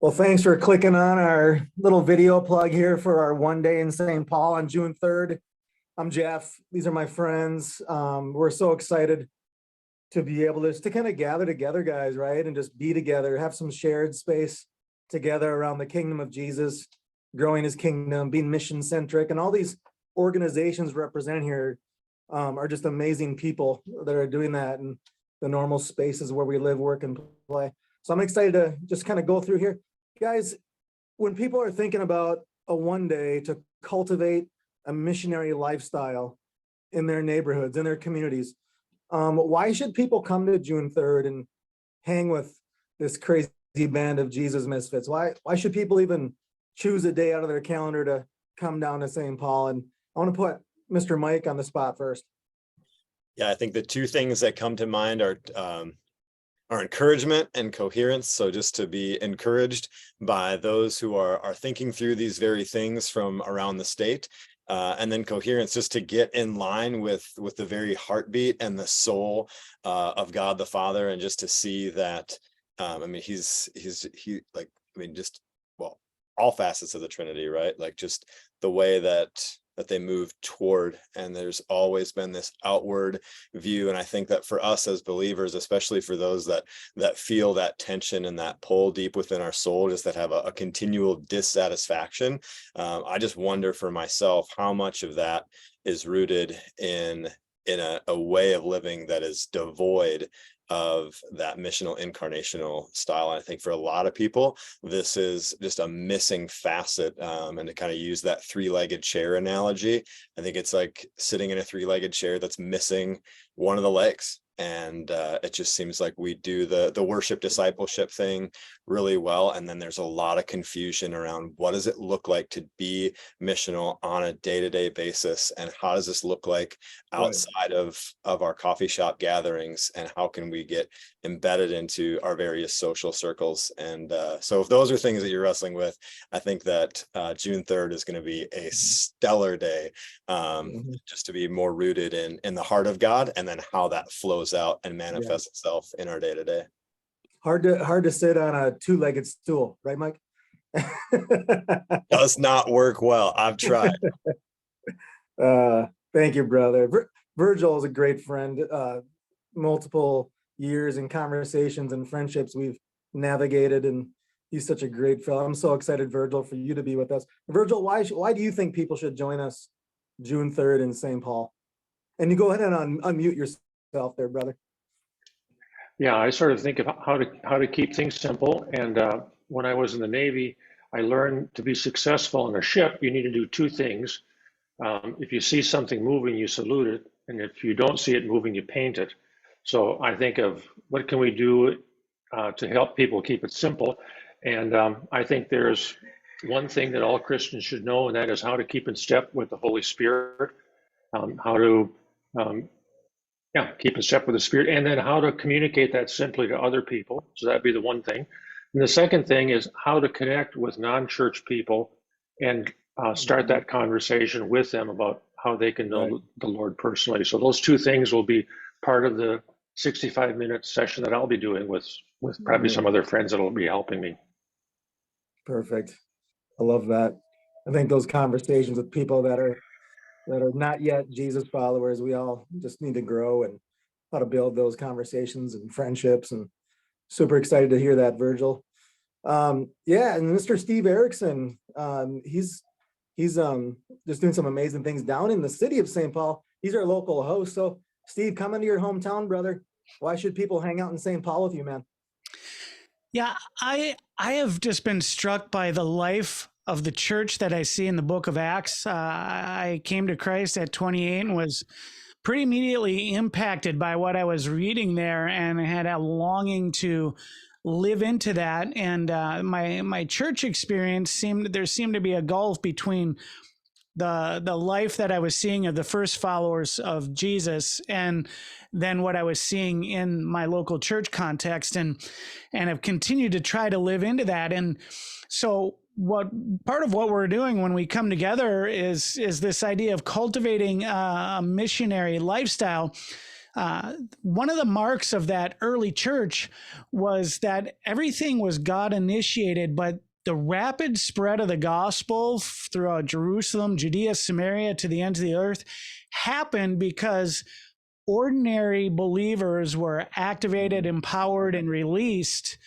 Well, thanks for clicking on our little video plug here for our one day in St. Paul on June 3rd. I'm Jeff. These are my friends. We're so excited to be able to kind of gather together, guys, right? And just be together, have some shared space together around the kingdom of Jesus, growing his kingdom, being mission centric. And all these organizations represented here are just amazing people that are doing that in the normal spaces where we live, work, and play. So I'm excited to just kind of go through here. Guys, when people are thinking about a one day to cultivate a missionary lifestyle in their neighborhoods, in their communities, why should people come to June 3rd and hang with this crazy band of Jesus misfits? Why should people even choose a day out of their calendar to come down to St. Paul? And I want to put Mr. Mike on the spot first. Yeah, I think the two things that come to mind are encouragement and coherence. So just to be encouraged by those who are thinking through these very things from around the state. And then coherence, just to get in line with the very heartbeat and the soul of God the Father, and just to see that, just, well, all facets of the Trinity, right? Like just the way that they move toward, and there's always been this outward view. And I think that for us as believers, especially for those that feel that tension and that pull deep within our soul, just that have a continual dissatisfaction, I just wonder for myself how much of that is rooted in a way of living that is devoid of that missional incarnational style. And I think for a lot of people, this is just a missing facet. And to kind of use that three-legged chair analogy, I think it's like sitting in a three-legged chair that's missing one of the legs. And it just seems like we do the worship discipleship thing really well. And then there's a lot of confusion around what does it look like to be missional on a day-to-day basis? And how does this look like outside of our coffee shop gatherings? And how can we get embedded into our various social circles? And so if those are things that you're wrestling with, I think that June 3rd is going to be a stellar day, just to be more rooted in the heart of God, and then how that flows out and manifests itself in our day-to-day. Hard to sit on a two-legged stool, right, Mike? Does not work well. I've tried. Thank you, brother. Virgil is a great friend. Multiple years and conversations and friendships we've navigated, and he's such a great fellow. I'm so excited, Virgil, for you to be with us. Virgil, why do you think people should join us June 3rd in St. Paul? And you go ahead and unmute yourself there, brother. Yeah, I sort of think of how to keep things simple. And when I was in the Navy, I learned to be successful on a ship, you need to do two things. If you see something moving, you salute it. And if you don't see it moving, you paint it. So I think of what can we do to help people keep it simple. And I think there's one thing that all Christians should know, and that is how to keep in step with the Holy Spirit, how to keep in step with the Spirit, and then how to communicate that simply to other people. So that'd be the one thing. And the second thing is how to connect with non-church people and start that conversation with them about how they can know the Lord personally. So those two things will be part of the 65-minute session that I'll be doing with probably some other friends that will be helping me. Perfect. I love that. I think those conversations with people that are not yet Jesus followers, we all just need to grow and how to build those conversations and friendships, and super excited to hear that, Virgil. And Mr. Steve Erickson, he's just doing some amazing things down in the city of St. Paul. He's our local host. So Steve, come into your hometown, brother. Why should people hang out in St. Paul with you, man? Yeah, I have just been struck by the life of the church that I see in the book of Acts. I came to Christ at 28 and was pretty immediately impacted by what I was reading there, and I had a longing to live into that. And my church experience seemed to be a gulf between the life that I was seeing of the first followers of Jesus and then what I was seeing in my local church context, and have continued to try to live into that. And so part of what we're doing when we come together is this idea of cultivating a missionary lifestyle. one of the marks of that early church was that everything was God initiated, but the rapid spread of the gospel throughout Jerusalem, Judea, Samaria, to the ends of the earth happened because ordinary believers were activated, empowered, and released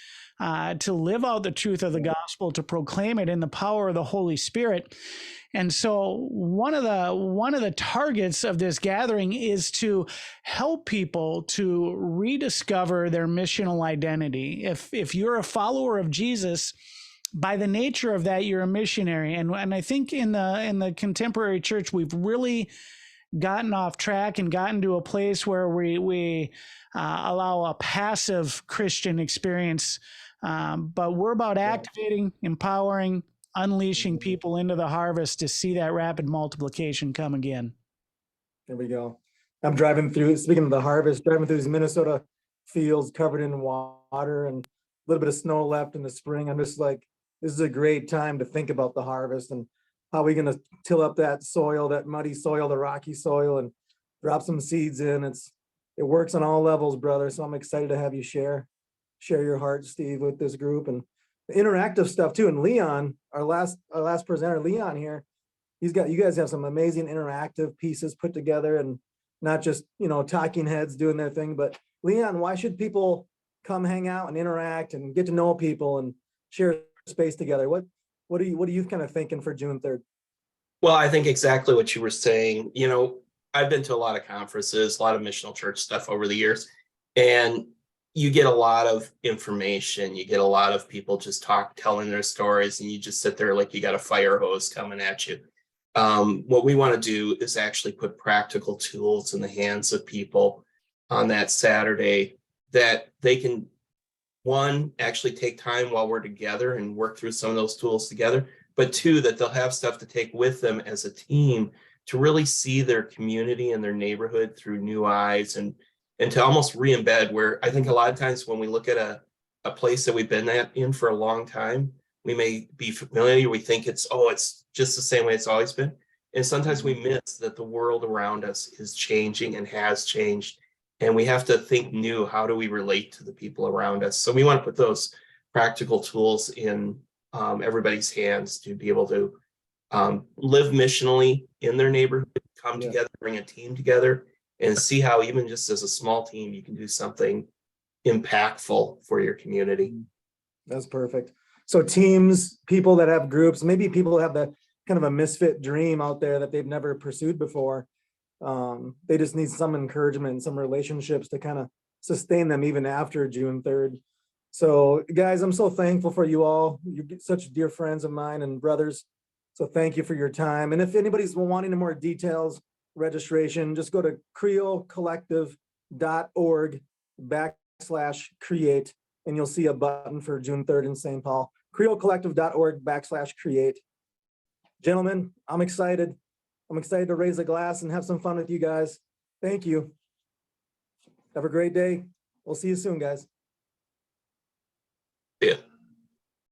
to live out the truth of the gospel, to proclaim it in the power of the Holy Spirit. And so one of the targets of this gathering is to help people to rediscover their missional identity. If you're a follower of Jesus, by the nature of that, you're a missionary. And I think in the contemporary church, we've really gotten off track and gotten to a place where we allow a passive Christian experience. But we're about activating, empowering, unleashing people into the harvest to see that rapid multiplication come again. There we go. I'm driving through, speaking of the harvest, driving through these Minnesota fields covered in water and a little bit of snow left in the spring. I'm just like, this is a great time to think about the harvest and how are we going to till up that soil, that muddy soil, the rocky soil, and drop some seeds in. It works on all levels, brother. So I'm excited to have you share your heart, Steve, with this group and the interactive stuff too. And Leon, our last presenter, Leon here, you guys have some amazing interactive pieces put together and not just, talking heads doing their thing, but Leon, why should people come hang out and interact and get to know people and share space together? What are you kind of thinking for June 3rd? Well, I think exactly what you were saying. I've been to a lot of conferences, a lot of missional church stuff over the years, and you get a lot of information. You get a lot of people just telling their stories, and you just sit there like you got a fire hose coming at you. What we want to do is actually put practical tools in the hands of people on that Saturday that they can, one, actually take time while we're together and work through some of those tools together, but two, that they'll have stuff to take with them as a team to really see their community and their neighborhood through new eyes and to almost re-embed, where I think a lot of times when we look at a place that we've been in for a long time, we may be familiar, we think it's just the same way it's always been. And sometimes we miss that the world around us is changing and has changed. And we have to think new. How do we relate to the people around us? So we want to put those practical tools in everybody's hands to be able to live missionally in their neighborhood, come together, bring a team together, and see how even just as a small team, you can do something impactful for your community. That's perfect. So teams, people that have groups, maybe people have the kind of a misfit dream out there that they've never pursued before. They just need some encouragement, some relationships to kind of sustain them even after June 3rd. So guys, I'm so thankful for you all. You're such dear friends of mine and brothers. So thank you for your time. And if anybody's wanting more details, registration, just go to creolecollective.org/create, and you'll see a button for June 3rd in St. Paul. creolecollective.org/create. Gentlemen, I'm excited. I'm excited to raise a glass and have some fun with you guys. Thank you. Have a great day. We'll see you soon, guys. Yeah.